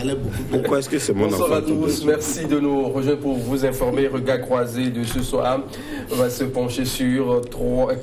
allait beaucoup. Pourquoi est-ce que c'est mon enfant? Bonsoir à tous, merci de nous rejoindre pour vous informer. Regard croisé de ce soir, on va se pencher sur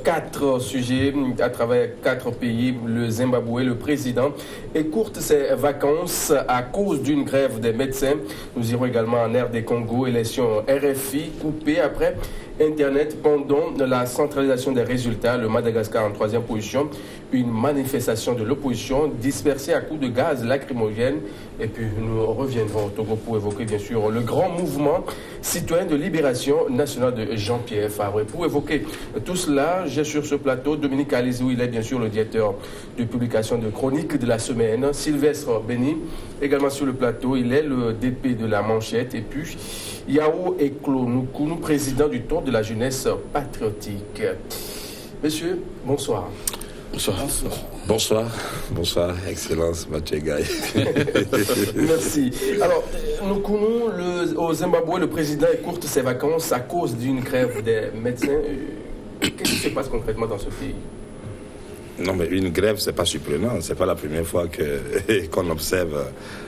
4 sujets à travers 4 pays. Le Zimbabwe, le président écourte ses vacances à cause d'une grève des médecins. Nous irons également en RD Congo, élection RFI coupée après Internet pendant la centralisation des résultats. Le Madagascar en 3e position. Une manifestation de l'opposition dispersée à coups de gaz lacrymogène. Et puis nous reviendrons au Togo pour évoquer bien sûr le grand mouvement citoyen de libération nationale de Jean-Pierre Fabre. Pour évoquer tout cela, j'ai sur ce plateau Dominique Alizou, il est bien sûr le directeur de publication de chronique de la semaine. Sylvestre Béni, également sur le plateau, il est le DP de la Manchette. Et puis Yao Eklo Nukunu, président du Tour de la jeunesse patriotique. Messieurs, bonsoir. Bonsoir. Bonsoir. Bonsoir, Excellence Mathieu Gaye. Merci. Alors, Nukunu, au Zimbabwe, le président écourte ses vacances à cause d'une grève des médecins. Qu'est-ce qui se passe concrètement dans ce pays? Non, mais une grève, c'est pas surprenant. C'est pas la première fois qu'on observe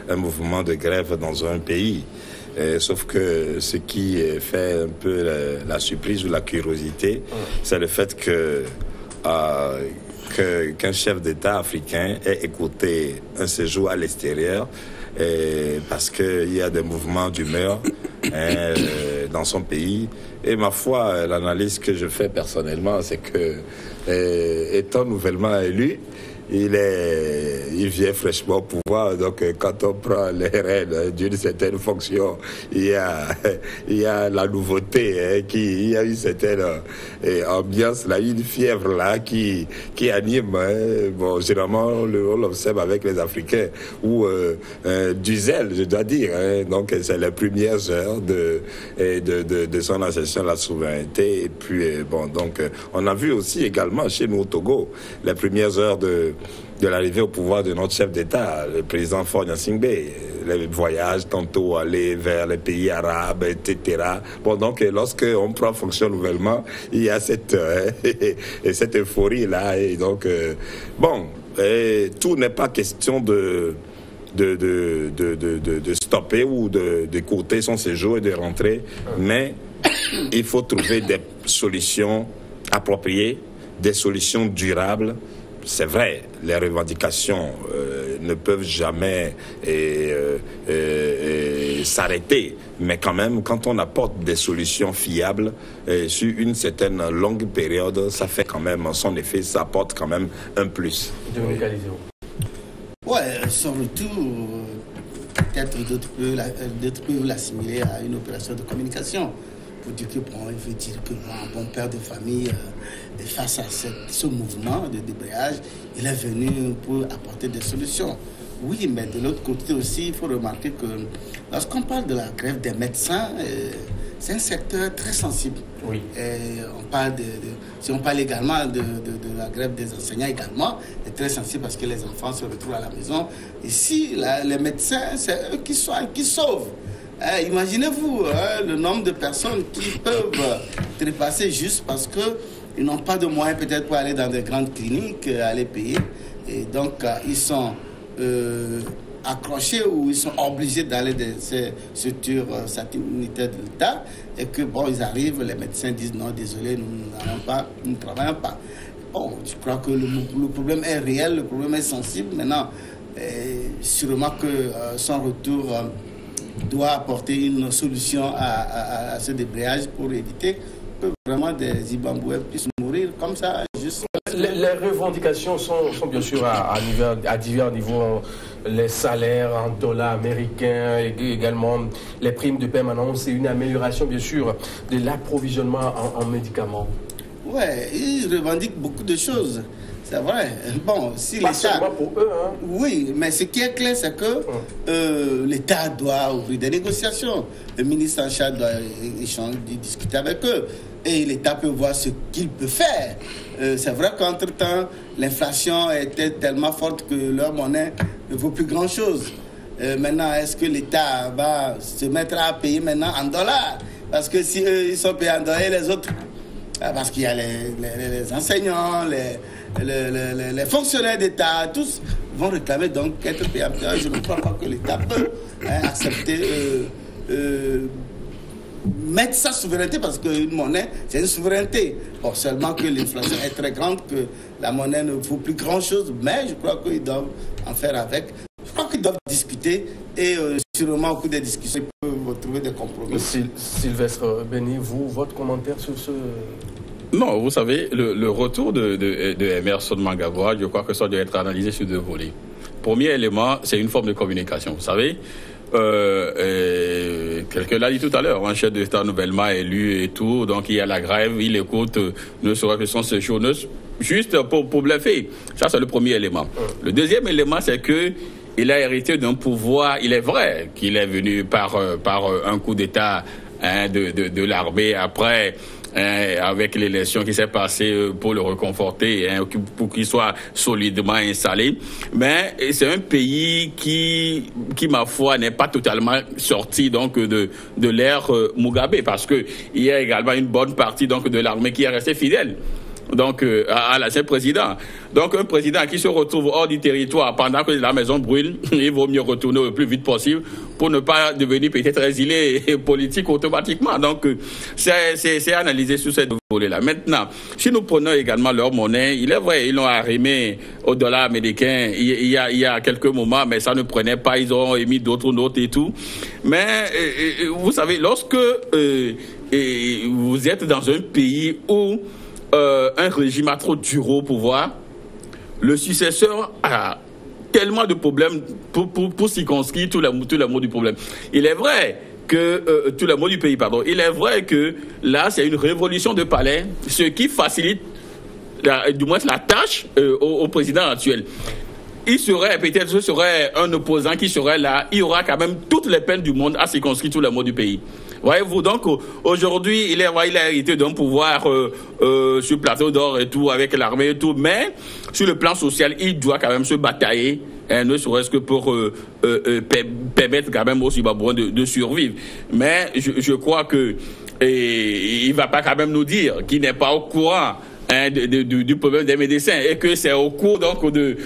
un mouvement de grève dans un pays. Sauf que ce qui fait un peu la surprise ou la curiosité, c'est le fait qu'un chef d'État africain ait écouté un séjour à l'extérieur parce qu'il y a des mouvements d'humeur dans son pays. Et ma foi, l'analyse que je fais personnellement, c'est que étant nouvellement élu, il vient fraîchement au pouvoir. Donc, quand on prend les rênes d'une certaine fonction, il y a la nouveauté, il y a une certaine ambiance, là, une fièvre là qui anime. Bon, généralement, on l'observe avec les Africains ou du zèle, je dois dire. Donc, c'est les premières heures de son accession à la souveraineté. Et puis, bon, donc, on a vu aussi également chez nous au Togo les premières heures de l'arrivée au pouvoir de notre chef d'État, le président Faure Gnassingbé, les voyages tantôt aller vers les pays arabes, etc. Bon, donc lorsqu'on prend fonction nouvellement, il y a cette euphorie-là. Et donc, tout n'est pas question de stopper ou d'écourter son séjour et de rentrer, mais il faut trouver des solutions appropriées, des solutions durables. C'est vrai, les revendications ne peuvent jamais s'arrêter, mais quand même, quand on apporte des solutions fiables sur une certaine longue période, ça fait quand même son effet, ça apporte quand même un plus. Ouais, son retour, peut-être d'autres peuvent l'assimiler à une opération de communication. Pour dire que, bon, il veut dire que un bon père de famille, face à ce mouvement de débrayage, il est venu pour apporter des solutions. Oui, mais de l'autre côté aussi, il faut remarquer que lorsqu'on parle de la grève des médecins, c'est un secteur très sensible. Oui. Si on parle également de la grève des enseignants également, c'est très sensible parce que les enfants se retrouvent à la maison. Ici, les médecins, c'est eux qui sauvent. Imaginez-vous le nombre de personnes qui peuvent trépasser juste parce qu'ils n'ont pas de moyens peut-être pour aller dans des grandes cliniques, aller payer. Et donc, ils sont accrochés ou ils sont obligés d'aller dans ces structures sanitaires de l'État. Et que, bon, ils arrivent, les médecins disent non, désolé, nous ne travaillons pas. Bon, je crois que le problème est réel, le problème est sensible. Maintenant, sûrement que son retour doit apporter une solution à ce débrayage pour éviter que vraiment des Zimbabwéens puissent mourir comme ça. Juste. Les revendications sont bien sûr à divers niveaux. Les salaires en dollars américains, également les primes de permanence et une amélioration bien sûr de l'approvisionnement en médicaments. Ouais, ils revendiquent beaucoup de choses. C'est vrai. Bon, si pas l'État... seulement pour eux, hein. Oui, mais ce qui est clair, c'est que l'État doit ouvrir des négociations. Le ministre en charge doit discuter avec eux. Et l'État peut voir ce qu'il peut faire. C'est vrai qu'entre-temps, l'inflation était tellement forte que leur monnaie ne vaut plus grand-chose. Maintenant, est-ce que l'État va se mettre à payer maintenant en dollars? Parce que si eux, ils sont payés en dollars, les autres... parce qu'il y a les enseignants, les fonctionnaires d'État, tous vont réclamer donc être payés. Je ne crois pas que l'État peut accepter, mettre sa souveraineté, parce qu'une monnaie, c'est une souveraineté. Bon, seulement que l'inflation est très grande, que la monnaie ne vaut plus grand-chose, mais je crois qu'ils doivent en faire avec. Je crois qu'ils doivent discuter et sûrement au cours des discussions, ils peuvent trouver des compromis. Sylvestre Béni, votre commentaire sur ce... Non, vous savez, le retour de Emmerson Mnangagwa, je crois que ça doit être analysé sur deux volets. Premier élément, c'est une forme de communication. Vous savez, quelqu'un l'a dit tout à l'heure, un chef d'État nouvellement élu et tout, donc il y a la grève, il écoute, ne serait que son séjour, juste pour bluffer. Ça, c'est le premier élément. Le deuxième élément, c'est que il a hérité d'un pouvoir. Il est vrai qu'il est venu par un coup d'État de l'armée après, avec l'élection qui s'est passée pour le reconforter, pour qu'il soit solidement installé. Mais c'est un pays qui ma foi, n'est pas totalement sorti donc de l'ère Mugabe, parce que il y a également une bonne partie donc de l'armée qui est restée fidèle donc à l'ancien président. Donc un président qui se retrouve hors du territoire pendant que la maison brûle, il vaut mieux retourner le plus vite possible pour ne pas devenir peut-être exilé politique automatiquement. Donc c'est analysé sur cette volée-là. Maintenant, si nous prenons également leur monnaie, il est vrai, ils l'ont arrimé au dollar américain il y a quelques moments, mais ça ne prenait pas, ils ont émis d'autres notes et tout. Mais vous savez, lorsque vous êtes dans un pays où un régime a trop duré au pouvoir, le successeur a tellement de problèmes pour circonscrire tout l'amour du problème. Il est vrai que tout l'amour du pays, pardon. Il est vrai que là, c'est une révolution de palais, ce qui facilite du moins la tâche au président actuel. Il serait peut-être, ce serait un opposant qui serait là, il y aura quand même toutes les peines du monde à circonscrire tout l'amour du pays. Voyez-vous, donc aujourd'hui, il a hérité d'un pouvoir sur plateau d'or et tout, avec l'armée et tout, mais sur le plan social, il doit quand même se batailler, ne serait-ce que pour permettre quand même aux Zimbabwéens de survivre. Mais je crois que il va pas quand même nous dire qu'il n'est pas au courant du problème des médecins, et que c'est au cours donc de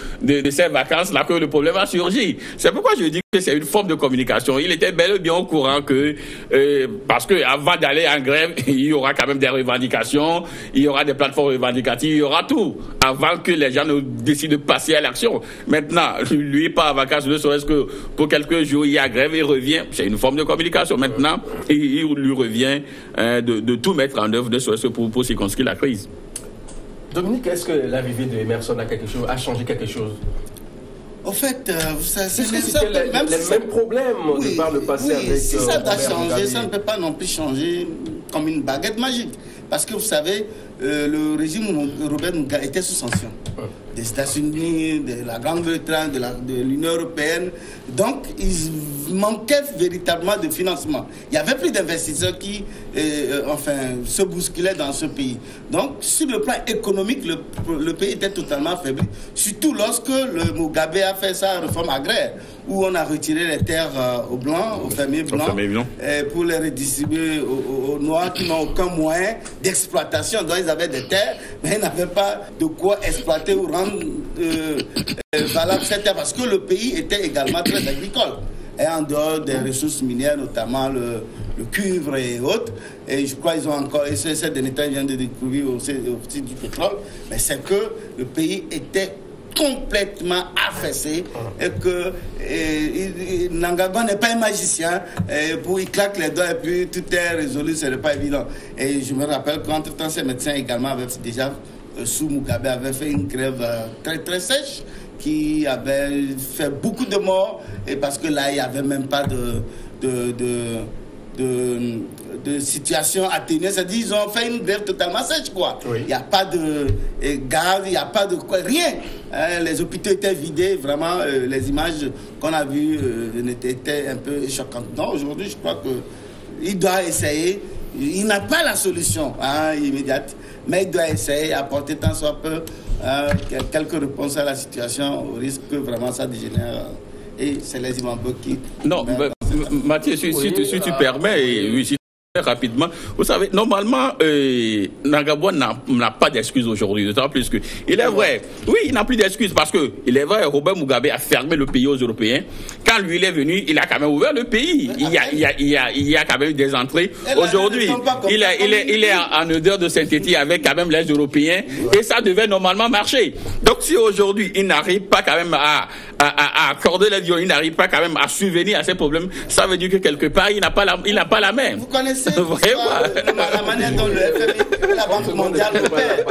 ces vacances-là que le problème a surgi. C'est pourquoi je dis que c'est une forme de communication. Il était bel et bien au courant que, parce que avant d'aller en grève, il y aura quand même des revendications, il y aura des plateformes revendicatives, il y aura tout, avant que les gens ne décident de passer à l'action. Maintenant, lui part en vacances, ne serait-ce que pour quelques jours, il y a grève, il revient. C'est une forme de communication. Maintenant, il lui revient de tout mettre en œuvre, ne serait-ce que pour circonscrire la crise. Dominique, est-ce que l'arrivée de Emmerson a changé quelque chose? En fait, c'est les mêmes problèmes de par le passé avec... Si ça doit changer, ça ne peut pas non plus changer comme une baguette magique. Parce que vous savez, le régime Robert Mugabe était sous sanction. Des États-Unis, de la Grande-Bretagne, de l'Union européenne. Donc, il manquait véritablement de financement. Il n'y avait plus d'investisseurs qui se bousculaient dans ce pays. Donc, sur le plan économique, le pays était totalement affaibli. Surtout lorsque le Mugabe a fait sa réforme agraire, où on a retiré les terres aux Blancs, aux fermiers blancs, pour les redistribuer aux Noirs qui n'ont aucun moyen d'exploitation. Donc, ils avaient des terres, mais ils n'avaient pas de quoi exploiter ou rendre valable cette terre, parce que le pays était également très agricole. Et en dehors des ressources minières, notamment le cuivre et autres, et je crois qu'ils ont encore, et c'est dernier temps, ils viennent de découvrir aussi du pétrole, mais c'est que le pays était complètement affaissé et que Mnangagwa n'est pas un magicien, pour il claque les doigts et puis tout est résolu, ce n'est pas évident. Et je me rappelle qu'entre-temps, ces médecins également avaient déjà, sous Mugabe, avaient fait une grève très très sèche qui avait fait beaucoup de morts, et parce que là, il n'y avait même pas de situation atténuée. C'est-à-dire qu'ils ont fait une grève totalement sèche, quoi. Oui. Il n'y a pas de gaz, il n'y a pas de quoi, rien. Les hôpitaux étaient vidés, vraiment, les images qu'on a vues étaient un peu choquantes. Non, aujourd'hui, je crois qu'il doit essayer. Il n'a pas la solution immédiate, mais il doit essayer d'apporter tant soit peu quelques réponses à la situation, au risque que vraiment ça dégénère. Et c'est les Zimbabwéens qui... Non, Mathieu, si tu permets, oui, si rapidement. Vous savez, normalement, Nagabwa n'a pas d'excuses aujourd'hui, d'autant plus que il est vrai, oui, il n'a plus d'excuses parce que il est vrai, Robert Mugabe a fermé le pays aux Européens. Quand lui il est venu, il a quand même ouvert le pays. Il y a quand même eu des entrées. Aujourd'hui, il est en odeur de sainteté avec quand même les Européens et ça devait normalement marcher. Donc si aujourd'hui il n'arrive pas quand même à accorder les violons, il n'arrive pas quand même à subvenir à ces problèmes, ça veut dire que quelque part il n'a pas la main. Vous connaissez la manière dont le FMI et la Banque mondiale opèrent.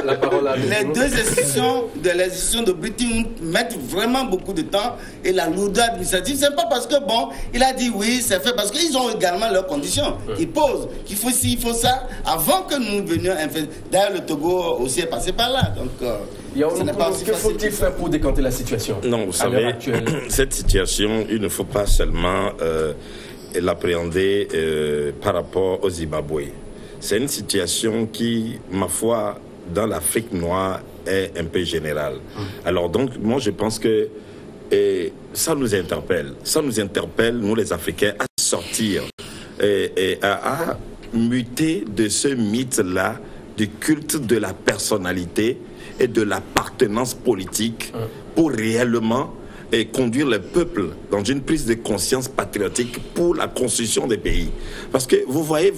Les deux institutions de Bretton Woods mettent vraiment beaucoup de temps et la lourdeur administrative, c'est pas parce que bon, il a dit oui, c'est fait, parce qu'ils ont également leurs conditions. Ils posent qu'il faut ci, il faut ça, avant que nous venions. D'ailleurs, le Togo aussi est passé par là. Donc, que faut-il faire pour décanter la situation? Non, vous savez, cette situation, il ne faut pas seulement l'appréhender par rapport au Zimbabwe. C'est une situation qui, ma foi, dans l'Afrique noire, est un peu générale. Alors donc, moi je pense que ça nous interpelle. Ça nous interpelle, nous les Africains, à sortir et à muter de ce mythe-là du culte de la personnalité et de l'appartenance politique pour réellement conduire le peuple dans une prise de conscience patriotique pour la construction des pays. Parce que vous voyez,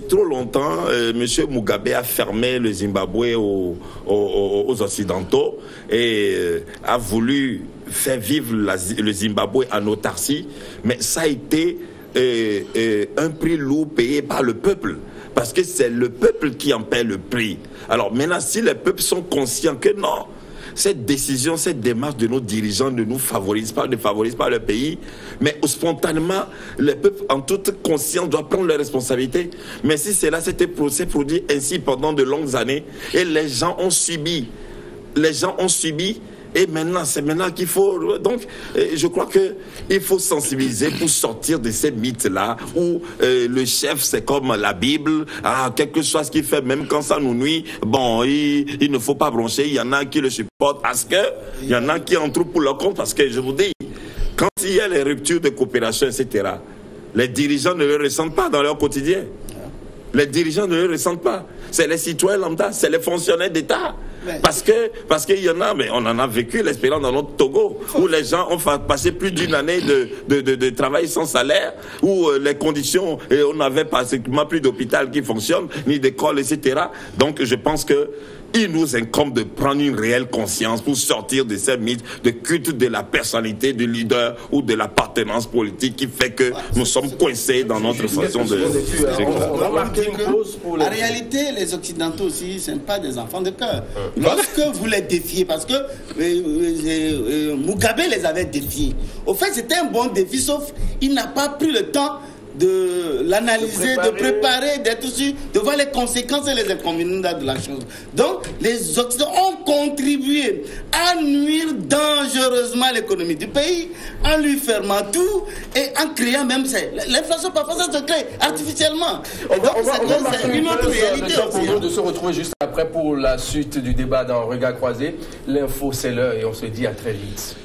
trop longtemps, M. Mugabe a fermé le Zimbabwe aux Occidentaux et a voulu faire vivre le Zimbabwe en autarcie, mais ça a été un prix lourd payé par le peuple. Parce que c'est le peuple qui en paie le prix. Alors maintenant, si les peuples sont conscients que non, cette décision, cette démarche de nos dirigeants ne nous favorise pas, ne favorise pas le pays, mais spontanément, les peuples en toute conscience doivent prendre leurs responsabilités. Mais si cela s'était produit ainsi pendant de longues années, et les gens ont subi, et maintenant, c'est maintenant qu'il faut... Donc, je crois qu'il faut sensibiliser pour sortir de ces mythes-là où le chef, c'est comme la Bible. Quel que soit ce qu'il fait, même quand ça nous nuit, bon, il ne faut pas broncher. Il y en a qui le supportent parce que il y en a qui en trouvent pour leur compte. Parce que, je vous dis, quand il y a les ruptures de coopération, etc., les dirigeants ne le ressentent pas dans leur quotidien. Les dirigeants ne le ressentent pas. C'est les citoyens lambda, c'est les fonctionnaires d'État. Parce qu'il y en a, mais on en a vécu l'expérience dans notre Togo, où les gens ont passé plus d'une année de travail sans salaire, où les conditions, on n'avait pratiquement plus d'hôpital qui fonctionne, ni d'école, etc. Donc je pense que il nous incombe de prendre une réelle conscience pour sortir de ces mythes de culte de la personnalité du leader ou de l'appartenance politique qui fait que nous sommes coincés dans notre façon de... En réalité, les Occidentaux aussi, ce ne sont pas des enfants de cœur. Lorsque vous les défiez, parce que Mugabe les avait défiés. Au fait, c'était un bon défi, sauf il n'a pas pris le temps de l'analyser, de préparer, d'être sûr, de voir les conséquences et les inconvénients de la chose. Donc, les Occidentaux ont contribué à nuire dangereusement l'économie du pays, en lui fermant tout et en créant même l'inflation parfois ça se crée artificiellement. On va une autre réalité pour nous de se retrouver juste après pour la suite du débat dans Regard Croisé. L'info, c'est l'heure et on se dit à très vite.